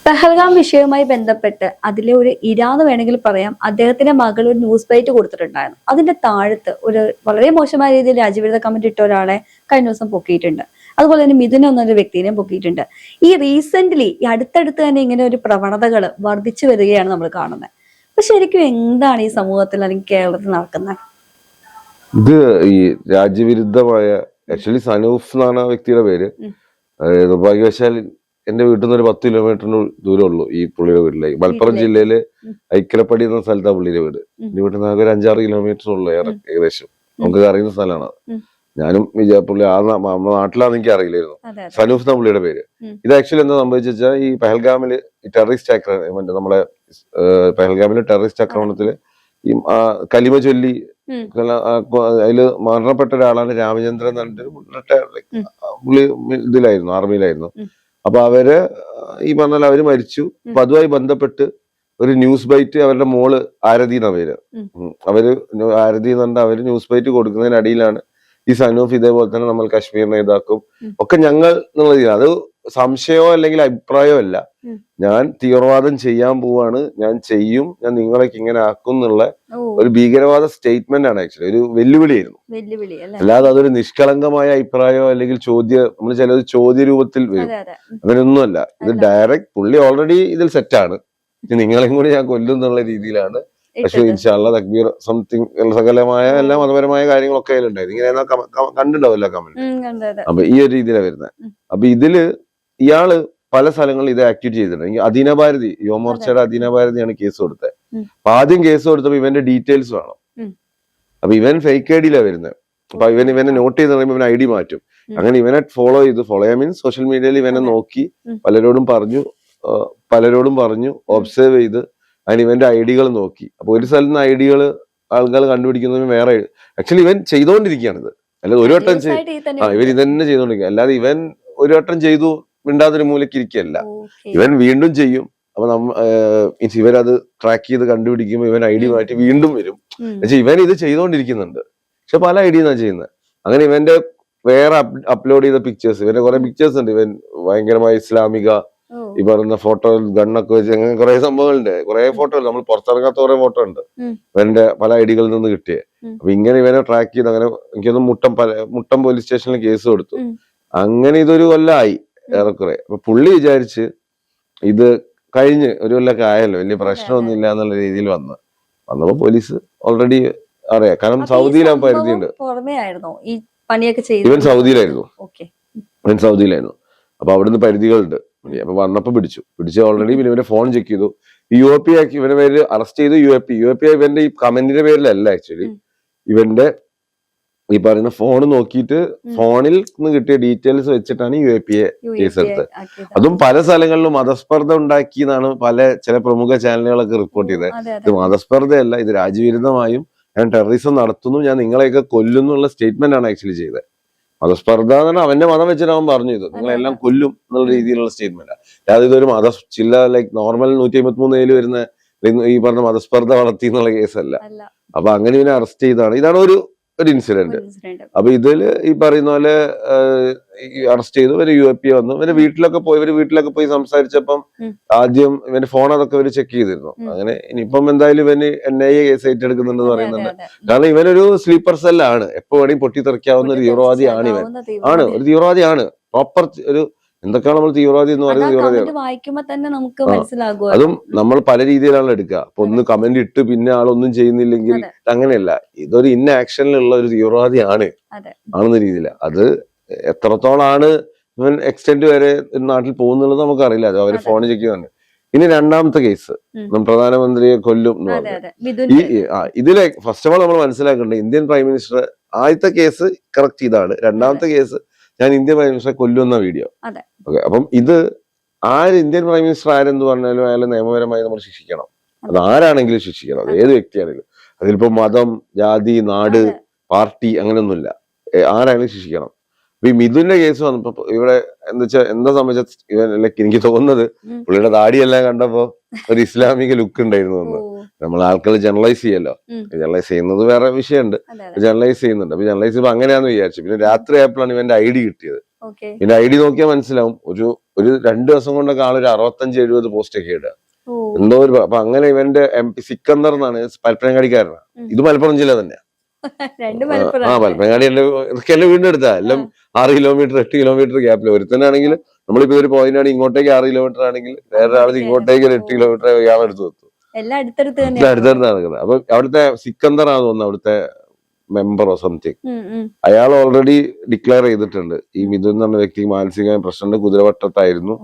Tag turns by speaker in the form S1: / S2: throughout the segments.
S1: പെഹൽഗാം വിഷയവുമായി ബന്ധപ്പെട്ട് അതിലെ ഒരു ഇരാന്ന് വേണമെങ്കിൽ പറയാം. അദ്ദേഹത്തിന്റെ മകൾ ഒരു ന്യൂസ് ബൈറ്റ് കൊടുത്തിട്ടുണ്ടായിരുന്നു. അതിന്റെ താഴത്ത് ഒരു വളരെ മോശമായ രീതിയിൽ രാജ്യവിരുദ്ധ കമന്റ് ഇട്ട ഒരാളെ കഴിഞ്ഞ ദിവസം പൊക്കിയിട്ടുണ്ട്. അതുപോലെ തന്നെ മിഥുൻ എന്നൊരു വ്യക്തിനെയും പൊക്കിയിട്ടുണ്ട്. ഈ റീസെന്റ്ലി ഈ അടുത്തടുത്ത് തന്നെ ഇങ്ങനെ ഒരു പ്രവണതകൾ വർദ്ധിച്ചു വരികയാണ് നമ്മൾ കാണുന്നത്. അപ്പൊ ശരിക്കും എന്താണ് ഈ സമൂഹത്തിൽ അല്ലെങ്കിൽ കേരളത്തിൽ നടക്കുന്നത്?
S2: ഇത് ഈ രാജ്യവിരുദ്ധമായ ആക്ച്വലി സനൂഫ് എന്നാണ് ആ വ്യക്തിയുടെ പേര്. നിർഭാഗ്യവശാൽ എന്റെ വീട്ടിൽ നിന്ന് ഒരു 10 കിലോമീറ്ററിന് ദൂരമുള്ളൂ ഈ പുള്ളിയുടെ വീട്ടിലേക്ക്. മലപ്പുറം ജില്ലയില് ഐക്കലപ്പടി എന്ന സ്ഥലത്താണ് പുള്ളിയുടെ വീട്. എന്റെ വീട്ടിൽ നിന്ന് ഒരു 5-6 കിലോമീറ്റർ ഉള്ളു ഏകദേശം. നമുക്ക് അറിയുന്ന സ്ഥലമാണ്. ഞാനും പുള്ളി ആ നാട്ടിലാണെന്ന് എനിക്ക് അറിയില്ലായിരുന്നു. സനൂഫ് എന്ന പുള്ളിയുടെ പേര്. ഇത് ആക്ച്വലി എന്താ സംഭവിച്ചാൽ ഈ പെഹൽഗാമില് ടെററിസ്റ്റ് ആക്രമണം, നമ്മുടെ പെഹൽഗാമില് ടെററിസ്റ്റ് ആക്രമണത്തില് ഈ കലിമ ചൊല്ലി അതില് മരണപ്പെട്ട ഒരാളാണ് രാമചന്ദ്രൻ എന്ന് പറഞ്ഞിട്ട് പുള്ളി ഇതിലായിരുന്നു, ആർമിയിലായിരുന്നു. അപ്പൊ അവര് ഈ പറഞ്ഞാൽ അവര് മരിച്ചു. അപ്പൊ അതുമായി ബന്ധപ്പെട്ട് ഒരു ന്യൂസ് ബൈറ്റ് അവരുടെ മോള് ആരതി എന്ന പേര്, അവര് ആരതി എന്ന് പറഞ്ഞാൽ അവര് ന്യൂസ് ബൈറ്റ് കൊടുക്കുന്നതിനിടയിലാണ് ഈ സനൂഫ് ഇതേപോലെ തന്നെ നമ്മൾ കശ്മീരിനെ ഇതാക്കും ഒക്കെ ഞങ്ങൾ എന്നുള്ളത്. അത് സംശയമോ അല്ലെങ്കിൽ അഭിപ്രായമോ അല്ല. ഞാൻ തീവ്രവാദം ചെയ്യാൻ പോവാണ്, ഞാൻ ചെയ്യും, ഞാൻ നിങ്ങളൊക്കെ ഇങ്ങനെ ആക്കും എന്നുള്ള ഒരു ഭീകരവാദ സ്റ്റേറ്റ്മെന്റ് ആണ്. ആക്ച്വലി ഒരു വെല്ലുവിളിയായിരുന്നു. അല്ലാതെ അതൊരു നിഷ്കളങ്കമായ അഭിപ്രായമോ അല്ലെങ്കിൽ നമ്മൾ ചിലത് ചോദ്യ രൂപത്തിൽ വരും, അങ്ങനെയൊന്നുമല്ല. ഇത് ഡയറക്റ്റ് പുള്ളി ഓൾറെഡി ഇതിൽ സെറ്റാണ്, നിങ്ങളെയും കൂടി ഞാൻ കൊല്ലും എന്നുള്ള രീതിയിലാണ്. പക്ഷെ ഇൻഷാള്ള തക്ബീർ സംതിങ് സകലമായ എല്ലാ മതപരമായ കാര്യങ്ങളൊക്കെ അതിലുണ്ടായിരുന്നു. ഇങ്ങനെ കണ്ടിട്ടുണ്ടാവില്ല കമന്റ്. അപ്പൊ ഈ ഒരു രീതിയിലാണ് വരുന്നത്. അപ്പൊ ഇതില് ഇയാള് പല സ്ഥലങ്ങളിൽ ഇത് ആക്ടിവേറ്റ് ചെയ്തിട്ടുണ്ട്. അദീന ഭാരതി, യുവമോർച്ചയുടെ അദീന ഭാരതിയാണ് കേസ് കൊടുത്തത്. അപ്പൊ ആദ്യം കേസ് കൊടുത്തപ്പോ ഇവന്റെ ഡീറ്റെയിൽസ് വേണം. അപ്പൊ ഇവൻ ഫേക്ക് ഐ ഡിയിലാണ് വരുന്നത്. അപ്പൊ ഇവനെ നോട്ട് ചെയ്ത് പറയുമ്പോൾ ഇവൻ ഐ ഡി മാറ്റും. അങ്ങനെ ഇവനെ ഫോളോ ചെയ്യാൻ മീൻസ് സോഷ്യൽ മീഡിയയിൽ ഇവനെ നോക്കി പലരോടും പറഞ്ഞു ഒബ്സർവ് ചെയ്ത് അതിന് ഇവന്റെ ഐഡികൾ നോക്കി. അപ്പൊ ഒരു സ്ഥലത്ത് നിന്ന് ഐഡികൾ ആൾക്കാർ കണ്ടുപിടിക്കുന്നതിന് വേറെ ആക്ച്വലി ഇവൻ ചെയ്തോണ്ടിരിക്കുകയാണിത്. അല്ലാതെ ഒരു വട്ടം ഇവൻ ഇതന്നെ ചെയ്തോണ്ടിരിക്കുക. അല്ലാതെ ഇവൻ ഒരു വട്ടം ചെയ്തു മിണ്ടാതൊരു മൂലക്ക് ഇരിക്കുകയല്ല, ഇവൻ വീണ്ടും ചെയ്യും. അപ്പൊ ഇവരത് ട്രാക്ക് ചെയ്ത് കണ്ടുപിടിക്കുമ്പോൾ ഇവൻ ഐ ഡി മാറ്റി വീണ്ടും വരും. പക്ഷെ ഇവൻ ഇത് ചെയ്തോണ്ടിരിക്കുന്നുണ്ട്, പക്ഷെ പല ഐ ഡിന്നാണ് ചെയ്യുന്നത്. അങ്ങനെ ഇവന്റെ വേറെ അപ്ലോഡ് ചെയ്ത പിക്ചേഴ്സ്, ഇവന്റെ കുറെ പിക്ചേഴ്സ് ഉണ്ട്. ഇവൻ ഭയങ്കരമായ ഇസ്ലാമിക ഈ പറയുന്ന ഫോട്ടോ ഗണ്ണൊക്കെ വെച്ച് അങ്ങനെ കുറെ സംഭവങ്ങളുണ്ട്. കുറെ ഫോട്ടോ നമ്മൾ പുറത്തിറങ്ങാത്ത കുറെ ഫോട്ടോ ഉണ്ട് ഇവന്റെ പല ഐഡികളിൽ നിന്ന് കിട്ടിയ. അപ്പൊ ഇങ്ങനെ ഇവനെ ട്രാക്ക് ചെയ്ത് അങ്ങനെ എനിക്കൊന്ന് മുട്ടം പോലീസ് സ്റ്റേഷനിൽ കേസ് കൊടുത്തു. അങ്ങനെ ഇതൊരു കൊല്ലമായി ഏറെക്കുറെ. അപ്പൊ പുള്ളി വിചാരിച്ച് ഇത് കഴിഞ്ഞ് ഒരു കൊല്ലൊക്കെ ആയല്ലോ, വലിയ പ്രശ്നമൊന്നും ഇല്ല എന്നുള്ള രീതിയിൽ വന്നപ്പോ പോലീസ് ഓൾറെഡി അറിയാം. കാരണം സൗദിയിലാൻ പരിധിയുണ്ട്. ഇവൻ സൗദിയിലായിരുന്നു. അപ്പൊ അവിടുന്ന് പരിധികളുണ്ട്. അപ്പൊ വന്നപ്പോ പിടിച്ചു ഓൾറെഡി. പിന്നെ ഇവന്റെ ഫോൺ ചെക്ക് ചെയ്തു. UAP ആക്കി ഇവന്റെ പേര് അറസ്റ്റ് ചെയ്തു. UAP ഇവന്റെ ഈ കമന്റിന്റെ പേരിലല്ല, ആക്ച്വലി ഇവന്റെ ഈ പറയുന്ന ഫോൺ നോക്കിയിട്ട് ഫോണിൽ നിന്ന് കിട്ടിയ ഡീറ്റെയിൽസ് വെച്ചിട്ടാണ് UAP കേസെടുത്തത്. അതും പല സ്ഥലങ്ങളിലും മതസ്പർദ്ധ ഉണ്ടാക്കി എന്നാണ് ചില പ്രമുഖ ചാനലുകളൊക്കെ റിപ്പോർട്ട് ചെയ്തത്. ഇത് മതസ്പർദ്ധയല്ല, ഇത് രാജ്യവിരുദ്ധമായും ഞാൻ ടെററിസം നടത്തുന്നു, ഞാൻ നിങ്ങളെയൊക്കെ കൊല്ലുന്നുള്ള സ്റ്റേറ്റ്മെന്റ് ആണ് ആക്ച്വലി ചെയ്തത്. മതസ്പർദ്ധ എന്ന് പറഞ്ഞാൽ അവന്റെ മതം വെച്ചിട്ട് അവൻ പറഞ്ഞു ഇത് നിങ്ങളെല്ലാം കൊല്ലും എന്നുള്ള രീതിയിലുള്ള സ്റ്റേറ്റ്മെന്റ്. അതായത് ഇതൊരു ലൈക്ക് നോർമൽ 153 വരുന്ന ഈ പറഞ്ഞ മതസ്പർദ്ധ വളർത്തി എന്നുള്ള കേസല്ല. അപ്പൊ അങ്ങനെ ഇവനെ അറസ്റ്റ് ചെയ്താണ്. ഇതാണ് ഒരു ഇൻസിഡന്റ്. അപ്പൊ ഇതില് ഈ പറയുന്ന പോലെ അറസ്റ്റ് ചെയ്തു. ഇവര് UAP വന്നു. ഇവര് വീട്ടിലൊക്കെ പോയി സംസാരിച്ചപ്പം ആദ്യം ഇവന്റെ ഫോൺ അതൊക്കെ ഇവര് ചെക്ക് ചെയ്തിരുന്നു. അങ്ങനെ ഇനിയിപ്പം എന്തായാലും ഇവന് NIA കേസ് ഏറ്റെടുക്കുന്നുണ്ടെന്ന് പറയുന്നുണ്ട്. കാരണം ഇവനൊരു സ്ലീപ്പർ സെല്ലാണ്, എപ്പോ വേണമെങ്കിൽ പൊട്ടിത്തെറിക്കാവുന്ന ഒരു തീവ്രവാദിയാണ് ഇവൻ. ഒരു തീവ്രവാദിയാണ്, പ്രോപ്പർ ഒരു എന്തൊക്കെയാണ് നമ്മൾ തീവ്രവാദി എന്ന് പറയുന്നത് തീവ്രവാദിയാണ്. അതും നമ്മൾ പല രീതിയിലാണ് എടുക്കുക. അപ്പൊ ഒന്ന് കമന്റ് ഇട്ട് പിന്നെ ആളൊന്നും ചെയ്യുന്നില്ലെങ്കിൽ അങ്ങനെയല്ല. ഇതൊരു ആക്ഷനിലുള്ള ഒരു തീവ്രവാദിയാണ് ആണെന്ന രീതിയില. അത് എത്രത്തോളാണ് ഇവൻ എക്സ്റ്റെന്റ് വരെ നാട്ടിൽ പോകുന്നുള്ളത് നമുക്കറിയില്ല. അത് അവര് ഫോൺ ചെക്ക് ചെയ്യുന്നുണ്ട്. ഇനി രണ്ടാമത്തെ കേസ് പ്രധാനമന്ത്രിയെ കൊല്ലും എന്ന് പറഞ്ഞു. ഇതിലെ ഫസ്റ്റ് ഓഫ് ഓൾ നമ്മൾ മനസ്സിലാക്കേണ്ടത് ഇന്ത്യൻ പ്രൈം മിനിസ്റ്റർ ആദ്യത്തെ കേസ് കറക്റ്റ് ചെയ്താണ്. രണ്ടാമത്തെ കേസ് ഞാൻ ഇന്ത്യൻ പ്രൈം മിനിസ്റ്ററെ കൊല്ലുന്ന വീഡിയോ. ഓക്കെ, അപ്പം ഇത് ഇന്ത്യൻ പ്രൈം മിനിസ്റ്റർ ആരെന്ന് പറഞ്ഞാലും അയാളെ നിയമപരമായി നമ്മൾ ശിക്ഷിക്കണം. അത് ആരാണെങ്കിലും ശിക്ഷിക്കണം, അത് ഏത് വ്യക്തിയാണെങ്കിലും. അതിലിപ്പോ മതം, ജാതി, നാട്, പാർട്ടി അങ്ങനെയൊന്നുമില്ല, ആരാണെങ്കിലും ശിക്ഷിക്കണം. അപ്പൊ ഈ മിഥുന്റെ കേസ് വന്നപ്പോ ഇവിടെ എന്താ സംബന്ധിച്ച എനിക്ക് തോന്നുന്നത് പുള്ളിയുടെ താടിയെല്ലാം കണ്ടപ്പോ ഒരു ഇസ്ലാമിക ലുക്ക് ഉണ്ടായിരുന്നു എന്ന്. നമ്മൾ ആൾക്കാർ ജനറലൈസ് ചെയ്യല്ലോ, ജനറലൈസ് ചെയ്യുന്നത് വേറെ വിഷയമുണ്ട്, ജനറലൈസ് ചെയ്യുന്നുണ്ട്. അപ്പൊ ജനറലൈസ് ചെയ്യുമ്പോൾ അങ്ങനെയാന്ന് വിചാരിച്ചു. പിന്നെ രാത്രി ആയപ്പോഴാണ് ഇവന്റെ ID കിട്ടിയത്. പിന്നെ ID നോക്കിയാൽ മനസ്സിലാവും ഒരു ഒരു 2 ദിവസം കൊണ്ടൊക്കെ ആളൊരു 65-70 പോസ്റ്റ് ഒക്കെ ഇടുക.
S1: ഓ
S2: എന്തോ ഒരു അപ്പൊ അങ്ങനെ ഇവന്റെ MP സിക്കന്ദർ എന്നാണ്, പരപ്പനങ്ങാടിക്കാരനാണ്. ഇത് മലപ്പുറം ജില്ല തന്നെയാ.
S1: രണ്ട് മലപ്പുറം
S2: പരപ്പനങ്ങാടി എന്റെ വീടിന്റെ അടുത്താ. എല്ലാം 6 കിലോമീറ്റർ 8 കിലോമീറ്റർ ഗ്യാപ്പിൽ. ഒരുത്തനാണെങ്കിൽ നമ്മളിപ്പോ ഒരു പോയിന്റാണ് ഇങ്ങോട്ടേക്ക് 6 കിലോമീറ്റർ ആണെങ്കിൽ വേറൊരാൾ ഇങ്ങോട്ടേക്ക് 8 കിലോമീറ്റർ ഇയാൾ എടുത്ത് വെച്ചു.
S1: എല്ലാം അടുത്തടുത്ത്
S2: അടുത്തടുത്ത് നടക്കുന്നത്. അപ്പൊ അവിടുത്തെ സിക്കന്ദർ ആണെന്ന് തോന്നുന്നു അവിടുത്തെ മെമ്പറോ സംതിങ്. അയാൾ ഓൾറെഡി ഡിക്ലെയർ ചെയ്തിട്ടുണ്ട് ഈ മിഥുൻ എന്ന് പറഞ്ഞ വ്യക്തിക്ക് മാനസികമായ പ്രശ്നമുണ്ട്, കുതിരവട്ടത്തായിരുന്നു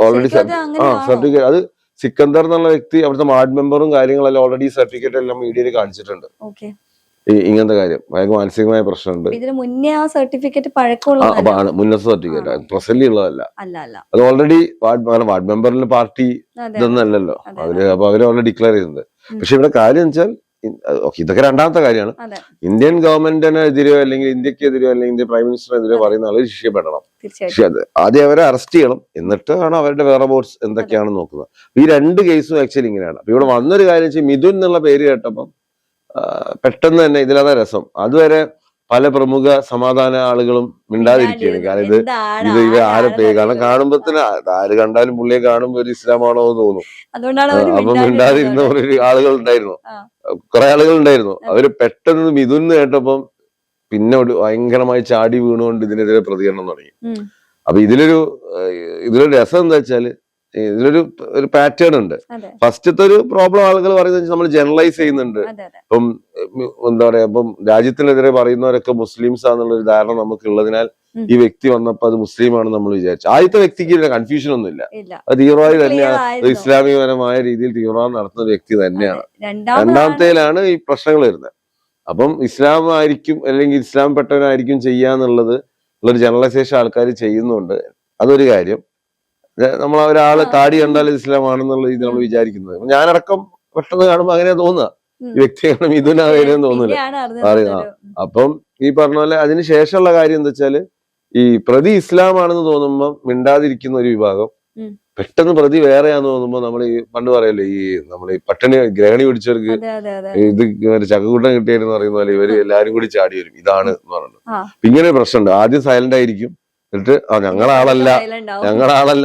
S2: ഓൾറെഡി. സർട്ടിഫിക്കറ്റ് അത് സിക്കന്ദർ എന്നുള്ള വ്യക്തി അവിടുത്തെ വാർഡ് മെമ്പറും കാര്യങ്ങളെല്ലാം ഓൾറെഡി സർട്ടിഫിക്കറ്റ് എല്ലാം മീഡിയയിൽ കാണിച്ചിട്ടുണ്ട്. ഇങ്ങനത്തെ കാര്യം അയാൾക്ക് മാനസികമായ പ്രശ്നമുണ്ട്. മുന്നത്തെ സർട്ടിഫിക്കറ്റ് പ്രസന്റ് ഉള്ളതല്ല. അത് ഓൾറെഡി വാർഡ് മെമ്പറിന്റെ പാർട്ടി ഇതൊന്നും അല്ലല്ലോ അവര്. അപ്പൊ അവര് ഓൾറെഡി ഡിക്ലെയർ ചെയ്തിട്ടുണ്ട്. പക്ഷെ ഇവിടെ കാര്യം വെച്ചാൽ ഇതൊക്കെ രണ്ടാമത്തെ കാര്യമാണ്. ഇന്ത്യൻ ഗവൺമെന്റിനെതിരെയോ അല്ലെങ്കിൽ ഇന്ത്യക്കെതിരെയോ അല്ലെങ്കിൽ ഇന്ത്യൻ പ്രൈം മിനിസ്റ്ററിനെതിരെയോ പറയുന്ന ആളുകൾ ശിക്ഷപ്പെടണം. പക്ഷെ ആദ്യം അവരെ അറസ്റ്റ് ചെയ്യണം, എന്നിട്ടാണ് അവരുടെ വേറെ ബോർഡ്സ് എന്തൊക്കെയാണെന്ന് നോക്കുന്നത്. ഈ 2 കേസും ആക്ച്വലി ഇങ്ങനെയാണ്. അപ്പൊ ഇവിടെ വന്നൊരു കാര്യം വെച്ചാൽ മിഥുൻ എന്നുള്ള പേര് കേട്ടപ്പം പെട്ടെന്ന് തന്നെ ഇതിലാണ് രസം. അതുവരെ പല പ്രമുഖ സമാധാന ആളുകളും മിണ്ടാതിരിക്കുകയാണ്. കാരണം ഇത് ആരെ പേര് കാരണം കാണുമ്പോ തന്നെ ആര് കണ്ടാലും പുള്ളിയെ കാണുമ്പോ ഒരു ഇസ്ലാമാണോ എന്ന് തോന്നും. അപ്പൊ മിണ്ടാതിരുന്ന ഒരു ആളുകൾ ഉണ്ടായിരുന്നു, കുറെ ആളുകൾ ഉണ്ടായിരുന്നു. അവര് പെട്ടെന്ന് മിഥുൻ കേട്ടപ്പം പിന്നെ ഭയങ്കരമായി ചാടി വീണുകൊണ്ട് ഇതിനെതിരെ പ്രതികരണം തുടങ്ങി. അപ്പൊ ഇതിലൊരു രസം എന്താ വെച്ചാല് ഇതിലൊരു പാറ്റേൺ ഉണ്ട്. ഫസ്റ്റത്തെ ഒരു പ്രോബ്ലം ആളുകൾ പറയുന്നത് നമ്മൾ ജനറലൈസ് ചെയ്യുന്നുണ്ട്. ഇപ്പം എന്താ പറയാ, ഇപ്പം രാജ്യത്തിനെതിരെ പറയുന്നവരൊക്കെ മുസ്ലിംസ് ആണെന്നുള്ള ഒരു ധാരണ നമുക്ക് ഉള്ളതിനാൽ ഈ വ്യക്തി വന്നപ്പോ അത് മുസ്ലിം ആണെന്ന് നമ്മൾ വിചാരിച്ചു. ആദ്യത്തെ വ്യക്തിക്ക് കൺഫ്യൂഷൻ ഒന്നുമില്ല, അത് തീവ്രവാദി തന്നെയാണ്, ഇസ്ലാമികപരമായ രീതിയിൽ തീവ്രവാദം നടത്തുന്ന വ്യക്തി തന്നെയാണ്. രണ്ടാമത്തേലാണ് ഈ പ്രശ്നങ്ങൾ വരുന്നത്. അപ്പം ഇസ്ലാം ആയിരിക്കും അല്ലെങ്കിൽ ഇസ്ലാം പെട്ടവനായിരിക്കും ചെയ്യാന്നുള്ളത് ഉള്ളൊരു ജനറലൈസേഷൻ ആൾക്കാർ ചെയ്യുന്നുണ്ട്. അതൊരു കാര്യം. നമ്മൾ ഒരാള് താടി കണ്ടാൽ ഇസ്ലാം ആണെന്നുള്ള രീതിയിൽ നമ്മൾ വിചാരിക്കുന്നത്. ഞാനടക്കം പെട്ടെന്ന് കാണുമ്പോ അങ്ങനെ തോന്നുക, ഈ വ്യക്തിയാണ് മിഥുനാകേനെന്ന് തോന്നില്ല അറിയാം. അപ്പം ഈ പറഞ്ഞ പോലെ അതിന് ശേഷമുള്ള കാര്യം എന്താ വെച്ചാല് ഈ പ്രതി ഇസ്ലാം ആണെന്ന് തോന്നുമ്പോ മിണ്ടാതിരിക്കുന്ന ഒരു വിഭാഗം, പെട്ടെന്ന് പ്രതി വേറെയാന്ന് തോന്നുമ്പോ നമ്മൾ ഈ പണ്ട് പറയല്ലേ ഈ നമ്മൾ ഈ പട്ടിണി ഗ്രഹണി പിടിച്ചവർക്ക് ഇത് ചക്കക്കൂട്ടം കിട്ടിയെന്ന് പറയുന്ന പോലെ ഇവര് എല്ലാരും കൂടി ചാടി വരും, ഇതാണ് എന്ന് പറയുന്നത്. ഇങ്ങനെ പ്രശ്നമുണ്ട്. ആദ്യം സൈലന്റ് ആയിരിക്കും, എന്നിട്ട് ഞങ്ങളാളല്ല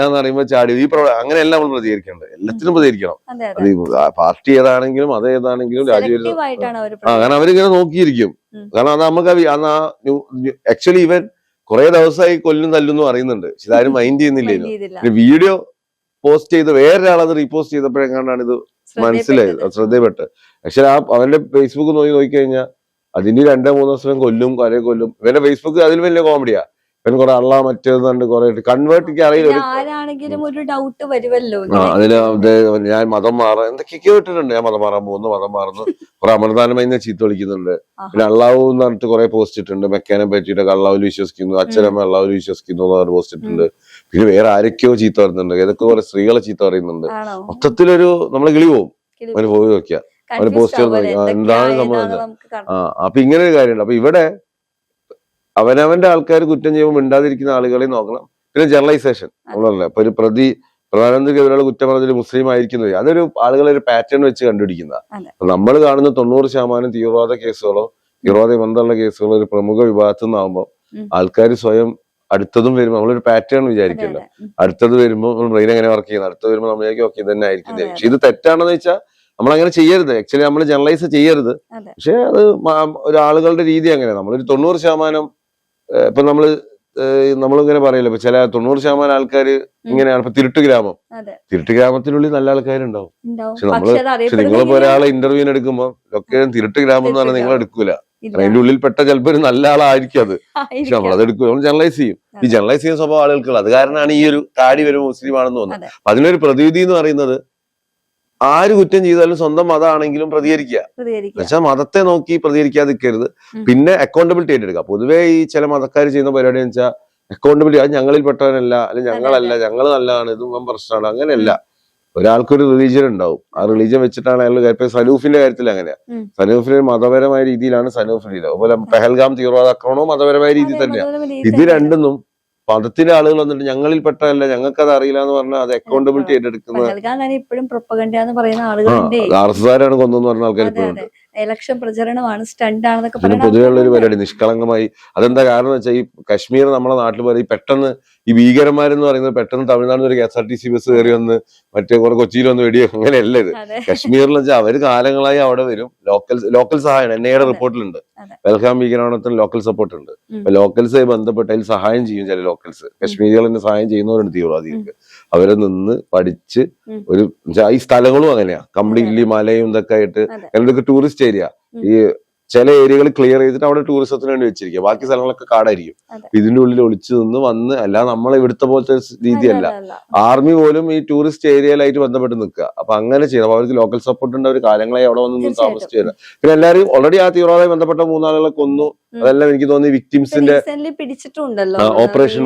S2: എന്ന് പറയുമ്പോ ചാടി. ഈ അങ്ങനെയല്ല നമ്മൾ പ്രതികരിക്കേണ്ടത്, എല്ലാത്തിനും പ്രതികരിക്കണം. അത് പാർട്ടി ഏതാണെങ്കിലും അത് ഏതാണെങ്കിലും രാജ്യവിരുദ്ധ അങ്ങനെ അവരിങ്ങനെ നോക്കിയിരിക്കും. കാരണം അത് നമുക്ക് ആക്ച്വലി ഇവൻ കുറെ ദിവസമായി കൊല്ലും തല്ലും പറയുന്നുണ്ട്, പക്ഷെ ഇതാരും മൈൻഡ് ചെയ്യുന്നില്ലല്ലോ. വീഡിയോ പോസ്റ്റ് ചെയ്ത് വേറൊരാളത് റീപോസ്റ്റ് ചെയ്തപ്പോഴെങ്ങാണ്ടാണ് ഇത് മനസ്സിലായത്, ശ്രദ്ധയപ്പെട്ട്. പക്ഷെ അവന്റെ ഫേസ്ബുക്ക് നോക്കിക്കഴിഞ്ഞാൽ അതിന് 2-3 ദിവസം കൊല്ലും കരയെ കൊല്ലും. ഇവന്റെ ഫേസ്ബുക്ക് അതിൽ വലിയ കോമഡിയാ. പിന്നെ കുറെ അള്ള മറ്റേതുണ്ട് കുറെ കൺവേർട്ട് അറിയില്ല. അതില് ഞാൻ മതം മാറാൻ എന്തൊക്കെയൊക്കെ ഇട്ടിട്ടുണ്ട്. ഞാൻ മതം മാറാൻ മാറുന്നു, കുറെ അമൃതാനമായി ചീത്ത വിളിക്കുന്നുണ്ട്. പിന്നെ അള്ളാഹു എന്ന് പറഞ്ഞിട്ട് കുറെ പോസ്റ്റ് ഇട്ടുണ്ട്, മെക്കാനെ പറ്റിയിട്ടൊക്കെ അള്ളാഹുൽ വിശ്വസിക്കുന്നു, അച്ഛനമ്മ അള്ളാഹുൽ വിശ്വസിക്കുന്നു എന്ന് പോസ്റ്റ് ഇട്ടുണ്ട്. പിന്നെ വേറെ ആരൊക്കെയോ ചീത്ത പറയുന്നുണ്ട്, ഏതൊക്കെ കുറെ സ്ത്രീകളെ ചീത്ത പറയുന്നുണ്ട്. മൊത്തത്തിലൊരു നമ്മളെ കിളി പോവും അവന് പോയി നോക്കിയാ, അവന് പോസ്റ്റ് എന്താണ് സംഭവം. അപ്പൊ ഇങ്ങനെ ഒരു കാര്യമുണ്ട്. അപ്പൊ ഇവിടെ അവനവന്റെ ആൾക്കാർ കുറ്റം ചെയ്യുമ്പോൾ മിണ്ടാതിരിക്കുന്ന ആളുകളെ നോക്കണം. പിന്നെ ജനറലൈസേഷൻ നമ്മളല്ല, ഇപ്പൊ ഒരു പ്രധാനമന്ത്രിക്ക് ഒരാൾ കുറ്റം പറഞ്ഞൊരു മുസ്ലിം ആയിരിക്കുന്നത് അതൊരു ആളുകളെ ഒരു പാറ്റേൺ വെച്ച് കണ്ടുപിടിക്കുന്ന. നമ്മൾ കാണുന്ന 90% തീവ്രവാദ കേസുകളോ തീവ്രവാദ ബന്ധമുള്ള കേസുകളോ ഒരു പ്രമുഖ വിഭാഗത്തു നിന്നാകുമ്പോൾ ആൾക്കാർ സ്വയം അടുത്തതും വരുമ്പോൾ നമ്മളൊരു പാറ്റേൺ വിചാരിക്കല്ലോ. അടുത്തത് വരുമ്പോൾ നമ്മൾ ബ്രെയിൻ എങ്ങനെ വർക്ക് ചെയ്യുന്നത്, അടുത്തത് വരുമ്പോൾ നമ്മളേക്ക് ഓക്കെ ഇതന്നെ ആയിരിക്കും. പക്ഷെ ഇത് തെറ്റാണെന്ന് വെച്ചാൽ നമ്മൾ അങ്ങനെ ചെയ്യരുത്. ആക്ച്വലി നമ്മൾ ജനറലൈസ് ചെയ്യരുത്. പക്ഷെ അത് ഒരാളുകളുടെ രീതി അങ്ങനെ. നമ്മളൊരു 90% ഇപ്പൊ നമ്മളിങ്ങനെ പറയല്ലോ, ഇപ്പൊ ചില 90% ആൾക്കാർ ഇങ്ങനെയാണ്. ഇപ്പൊ തിരുട്ട് ഗ്രാമത്തിനുള്ളിൽ നല്ല ആൾക്കാരുണ്ടാവും. പക്ഷെ നിങ്ങളിപ്പോ ഒരാളെ ഇന്റർവ്യൂവിന് എടുക്കുമ്പോ ലൊക്കേഷൻ തിരുട്ട് ഗ്രാമം എന്ന് പറഞ്ഞാൽ നിങ്ങൾ എടുക്കൂല. അതിന്റെ ഉള്ളിൽപ്പെട്ട ചിലപ്പോൾ ഒരു നല്ല ആളായിരിക്കും അത്. പക്ഷെ നമ്മളത് എടുക്കും, നമ്മൾ ജനറലൈസ് ചെയ്യും. ഈ ജനറലൈസ് ചെയ്യുന്ന സ്വഭാവം ആളുകൾക്കുള്ള അത് കാരണമാണ് ഈ ഒരു താടി വരുമ്പോൾ മുസ്ലിം ആണെന്ന് തോന്നുന്നത്. അപ്പൊ അതിനൊരു പ്രതിവിധി എന്ന് പറയുന്നത് ആര് കുറ്റം ചെയ്താലും സ്വന്തം മതമാണെങ്കിലും പ്രതികരിക്കുക. എന്നുവെച്ചാൽ മതത്തെ നോക്കി പ്രതികരിക്കാതിരിക്കരുത്. പിന്നെ അക്കൗണ്ടബിലിറ്റി ഏറ്റെടുക്കുക. പൊതുവേ ഈ ചില മതക്കാർ ചെയ്യുന്ന പരിപാടി എന്ന് വെച്ചാൽ അക്കൗണ്ടബിലിറ്റി, അത് ഞങ്ങളിൽ പെട്ടവനല്ല, അല്ലെങ്കിൽ ഞങ്ങളല്ല, ഞങ്ങൾ നല്ലതാണ്, ഇതും പ്രശ്നമാണ്. അങ്ങനെയല്ല. ഒരാൾക്കൊരു റിലീജിയൻ ഉണ്ടാവും, ആ റിലീജിയൻ വെച്ചിട്ടാണ് അയാൾ. ഇപ്പൊ സനൂഫിന്റെ കാര്യത്തിൽ അങ്ങനെയാ. സനൂഫിന് മതപരമായ രീതിയിലാണ് സനൂഫിന്റെ. അതുപോലെ പെഹൽഗാം തീവ്രവാദ ആക്രമണവും മതപരമായ രീതിയിൽ തന്നെയാണ്. ഇത് രണ്ടും മതത്തിന്റെ ആളുകൾ വന്നിട്ട് ഞങ്ങളിൽ പെട്ടതല്ല, ഞങ്ങൾക്ക് അത് അറിയില്ല എന്ന് പറഞ്ഞാൽ അത് അക്കൗണ്ടബിലിറ്റി ഏറ്റെടുക്കുന്നത്.
S1: ഇപ്പോഴും പ്രൊപ്പഗൻഡ എന്ന് പറയുന്ന ആളുകളുണ്ട്.
S2: ആർഎസ്എസ്കാരാണ് കൊന്നെന്ന് പറഞ്ഞ ആൾക്കാർ ഇപ്പോഴുണ്ട്.
S1: ഇലക്ഷൻ പ്രചരണമാണ്, സ്റ്റണ്ട് ആണെന്നൊക്കെ
S2: ഇതിന് പൊതുവെയുള്ള ഒരു പരിപാടി നിഷ്കളങ്കമായി. അതെന്താ കാരണം എന്ന് വെച്ചാൽ ഈ കശ്മീർ നമ്മുടെ നാട്ടിൽ പോലെ ഈ പെട്ടെന്ന് ഈ ഭീകരന്മാരെന്ന് പറയുന്നത് പെട്ടെന്ന് തമിഴ്നാട്ടിൽ നിന്ന് ഒരു KSRTC ബസ് കയറി വന്ന് മറ്റേ കുറെ കൊച്ചിയിൽ വന്ന് വെടിയോ അങ്ങനെയല്ല ഇത്.
S1: അതെ.
S2: കശ്മീരിൽ വെച്ചാൽ അവര് കാലങ്ങളായി അവിടെ വരും. ലോക്കൽ സഹായം NIA യുടെ റിപ്പോർട്ടിലുണ്ട്.
S1: അതെ.
S2: പെൽഗാം ഭീകരാക്രമണത്തിന് ലോക്കൽ സപ്പോർട്ട് ഉണ്ട്. അപ്പൊ ലോക്കൽസുമായി ബന്ധപ്പെട്ട് അതിൽ സഹായം ചെയ്യും ചില ലോക്കൽസ്. കശ്മീരികളിന് സഹായം ചെയ്യുന്നവരുണ്ട് തീവ്രവാദികൾക്ക്. അവരെ നിന്ന് പഠിച്ച് ഒരു ഈ സ്ഥലങ്ങളും അങ്ങനെയാ, കംപ്ലീറ്റ്ലി മലയും ഇതൊക്കെ ആയിട്ട്. കാരണം ഇതൊക്കെ ടൂറിസ്റ്റ് ഏരിയ. ഈ ചില ഏരിയകൾ ക്ലിയർ ചെയ്തിട്ട് അവിടെ ടൂറിസത്തിന് വേണ്ടി വെച്ചിരിക്കുക, ബാക്കി സ്ഥലങ്ങളൊക്കെ കാടായിരിക്കും. ഇതിന്റെ ഉള്ളിൽ ഒളിച്ചു നിന്ന് വന്ന്, അല്ലാതെ നമ്മളെ ഇവിടുത്തെ പോലത്തെ രീതിയല്ല. ആർമി പോലും ഈ ടൂറിസ്റ്റ് ഏരിയയിലായിട്ട് ബന്ധപ്പെട്ട് നിൽക്കുക. അപ്പൊ അങ്ങനെ ചെയ്യണം. അപ്പൊ അവർക്ക് ലോക്കൽ സപ്പോർട്ട് ഉണ്ട്. അവർ കാലങ്ങളായി അവിടെ വന്ന് താമസിച്ചു വരുന്നത്. പിന്നെ എല്ലാവരും ഓൾറെഡി ആ തീവ്രവാദമായി ബന്ധപ്പെട്ട 3 ആളുകളെ കൊന്നു. അതെല്ലാം എനിക്ക് തോന്നി വിക്ടിംസിന്റെ ഓപ്പറേഷൻ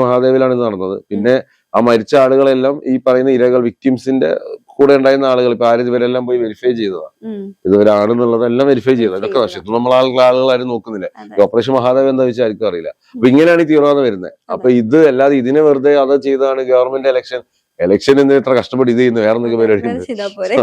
S2: മഹാദേവിലാണ് ഇത് നടന്നത്. പിന്നെ ആ മരിച്ച ആളുകളെല്ലാം ഈ പറയുന്ന ഇരകൾ, വിക്ടിംസിന്റെ കൂടെ ഉണ്ടായിരുന്ന ആളുകൾ ഇപ്പൊ ആരും ഇവരെല്ലാം പോയി വെരിഫൈ ചെയ്തതാണ്. ഇതുവരാണെന്നുള്ളതെല്ലാം വെരിഫൈ ചെയ്തത്. ഇതൊക്കെ പക്ഷെ നമ്മൾ ആളുകളാരും നോക്കുന്നില്ല. ഓപ്പറേഷൻ മഹാദേവ് എന്താ വെച്ചാൽ ആർക്കും അറിയില്ല. അപ്പൊ ഇങ്ങനെയാണ് ഈ തീവ്രവാദം വരുന്നത്. അപ്പൊ ഇത് അല്ലാതെ ഇതിനെ വെറുതെ അത് ചെയ്താണ് ഗവൺമെന്റ് ഇലക്ഷൻ എന്ന് ഇത്ര കഷ്ടപ്പെട്ട് ഇത് ചെയ്യുന്നു, വേറെ എന്തൊക്കെ പരിപാടി.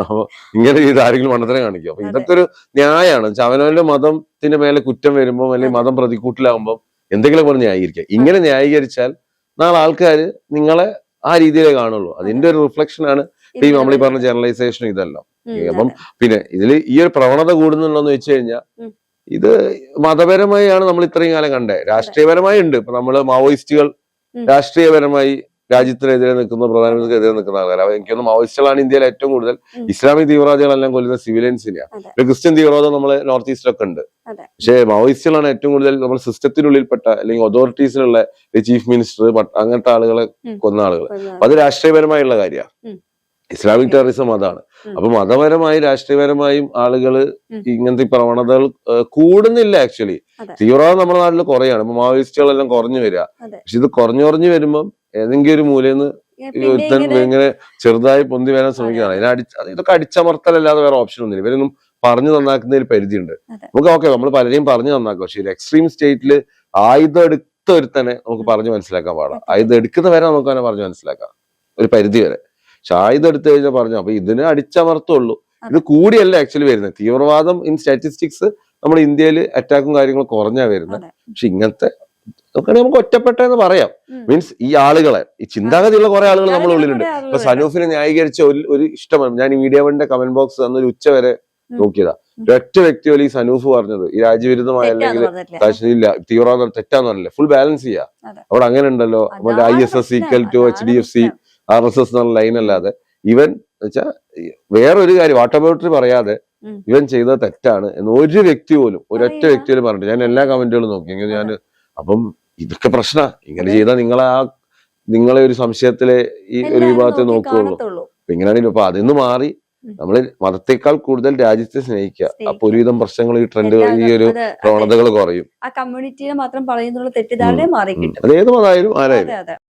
S2: അപ്പൊ ഇങ്ങനെ ചെയ്ത് ആരെങ്കിലും മണ്ടത്തരം കാണിക്കും. അപ്പൊ ഇതൊക്കെ ഒരു ന്യായമാണ്. അവനവന്റെ മതത്തിന്റെ മേലെ കുറ്റം വരുമ്പോൾ അല്ലെങ്കിൽ മതം പ്രതികൂട്ടിലാകുമ്പോൾ എന്തെങ്കിലും പറഞ്ഞ് ന്യായീകരിക്കുക. ഇങ്ങനെ ന്യായീകരിച്ചാൽ നാളെ ആൾക്കാർ നിങ്ങളെ ആ രീതിയിലേ കാണുള്ളൂ. അതിന്റെ ഒരു റിഫ്ലക്ഷൻ ആണ് ഈ നമ്മളീ പറഞ്ഞ ജനറലൈസേഷൻ ഇതെല്ലാം. അപ്പം പിന്നെ ഇതിൽ ഈ ഒരു പ്രവണത കൂടുന്നുണ്ടോന്ന് വെച്ച് കഴിഞ്ഞാൽ ഇത് മതപരമായാണ് നമ്മൾ ഇത്രയും കാലം കണ്ടേ. രാഷ്ട്രീയപരമായി ഉണ്ട്. ഇപ്പൊ നമ്മള് മാവോയിസ്റ്റുകൾ രാഷ്ട്രീയപരമായി രാജ്യത്തിനെതിരെ നിൽക്കുന്ന, പ്രധാനമന്ത്രിക്കെതിരെ നിൽക്കുന്ന ആൾക്കാർ. എനിക്കൊന്ന് മാവോയിസ്റ്റുകളാണ് ഇന്ത്യയിൽ ഏറ്റവും കൂടുതൽ. ഇസ്ലാമിക് തീവ്രവാദികളെല്ലാം കൊല്ലുന്ന സിവിലിയൻസിനെയാണ്. ക്രിസ്ത്യൻ തീവ്രവാദം നമ്മളെ നോർത്ത് ഈസ്റ്റിലൊക്കെ ഉണ്ട്. പക്ഷേ മാവോയിസ്റ്റുകളാണ് ഏറ്റവും കൂടുതൽ നമ്മൾ സിസ്റ്റത്തിനുള്ളിൽപ്പെട്ട അല്ലെങ്കിൽ അതോറിറ്റീസിലുള്ള ചീഫ് മിനിസ്റ്റർ അങ്ങനത്തെ ആളുകളെ കൊന്ന ആളുകൾ. അപ്പൊ അത് രാഷ്ട്രീയപരമായുള്ള കാര്യമാണ്. ഇസ്ലാമിക് ടെററിസം അതാണ്. അപ്പൊ മതപരമായും രാഷ്ട്രീയപരമായും ആളുകള് ഇങ്ങനത്തെ പ്രവണതകൾ കൂടുന്നില്ല. ആക്ച്വലി തീവ്രവാദം നമ്മുടെ നാട്ടിൽ കുറയാണ്. ഇപ്പൊ മാവോയിസ്റ്റുകളെല്ലാം കുറഞ്ഞു വരിക. പക്ഷെ ഇത് കുറഞ്ഞു വരുമ്പം ഏതെങ്കിലും ഒരു മൂലന്ന് ഒരുത്തൻ ഇങ്ങനെ ചെറുതായി പൊന്തി വരാൻ ശ്രമിക്കുകയാണ്. ഇതൊക്കെ അടിച്ചമർത്തലല്ലാതെ വേറെ ഓപ്ഷൻ ഒന്നുമില്ല. ഇവരൊന്നും പറഞ്ഞു നന്നാക്കുന്നതിൽ പരിധിയുണ്ട്. നമുക്ക് നമ്മൾ പലരെയും പറഞ്ഞു നന്നാക്കും. പക്ഷെ ഒരു എക്സ്ട്രീം സ്റ്റേറ്റില് ആയുധം എടുത്ത ഒരുത്തനെ നമുക്ക് പറഞ്ഞു മനസ്സിലാക്കാൻ പാടാം. ആയുധം എടുക്കുന്ന വരെ നമുക്ക് തന്നെ പറഞ്ഞു മനസ്സിലാക്കാം ഒരു പരിധി വരെ. പക്ഷെ ആയുധം എടുത്തു കഴിഞ്ഞാൽ പറഞ്ഞു. അപ്പൊ ഇതിനെ അടിച്ചമർത്തുള്ളൂ. ഇത് കൂടിയല്ല ആക്ച്വലി വരുന്നത്. തീവ്രവാദം ഇൻ സ്റ്റാറ്റിസ്റ്റിക്സ് നമ്മുടെ ഇന്ത്യയിൽ അറ്റാക്കും കാര്യങ്ങളും കുറഞ്ഞാ വരുന്നത്. പക്ഷെ ഇങ്ങനത്തെ നമുക്ക് ഒറ്റപ്പെട്ടെന്ന് പറയാം. മീൻസ് ഈ ആളുകളെ, ഈ ചിന്താഗതിയുള്ള കുറെ ആളുകൾ നമ്മുടെ ഉള്ളിലുണ്ട്. ഇപ്പൊ സനൂഫിനെ ന്യായീകരിച്ച ഒരു ഇഷ്ടമാണ്. ഞാൻ ഈ മീഡിയ വണ്ണിന്റെ കമന്റ് ബോക്സ് അന്നൊരു ഉച്ച വരെ നോക്കിയതാ. ഒരൊറ്റ വ്യക്തി പോലും ഈ സനൂഫ് പറഞ്ഞത് ഈ രാജ്യവിരുദ്ധമായ അല്ലെങ്കിൽ ഇല്ല തീവ്രവാദം തെറ്റാന്ന് പറഞ്ഞില്ല. ഫുൾ ബാലൻസ് ചെയ്യാ. അവിടെ അങ്ങനെ ഉണ്ടല്ലോ ISS equal to HDFC RSS എന്നുള്ള ലൈൻ അല്ലാതെ ഇവൻ വെച്ചാൽ വേറൊരു കാര്യം വാട്ടർ ബോട്ടറി പറയാതെ ഇവൻ ചെയ്തത് തെറ്റാണ് എന്ന് ഒരു വ്യക്തി പോലും, ഒരൊറ്റ വ്യക്തി പോലും പറഞ്ഞിട്ട്. ഞാൻ എല്ലാ കമന്റുകളും നോക്കി. എങ്ങനെ ഞാൻ അപ്പം ഇതൊക്കെ പ്രശ്ന ഇങ്ങനെ ചെയ്താൽ നിങ്ങളെ ഒരു സംശയത്തിലെ ഈ ഒരു വിഭാഗത്തെ നോക്കുകയുള്ളൂ. അപ്പൊ ഇങ്ങനെയാണെങ്കിൽ അപ്പൊ അതിന്ന് മാറി നമ്മള് മതത്തെക്കാൾ കൂടുതൽ രാജ്യത്തെ സ്നേഹിക്കുക. അപ്പൊ ഒരുവിധം പ്രശ്നങ്ങൾ ഈ ട്രെൻഡ് ഈ ഒരു പ്രവണതകൾ കുറയും.
S1: ആ കമ്മ്യൂണിറ്റിയെ മാത്രം പറയുന്നുള്ള തെറ്റിദ്ധാരണ മാറി കിട്ടും.
S2: അത് ഏത് മതമായാലും ആരായാലും.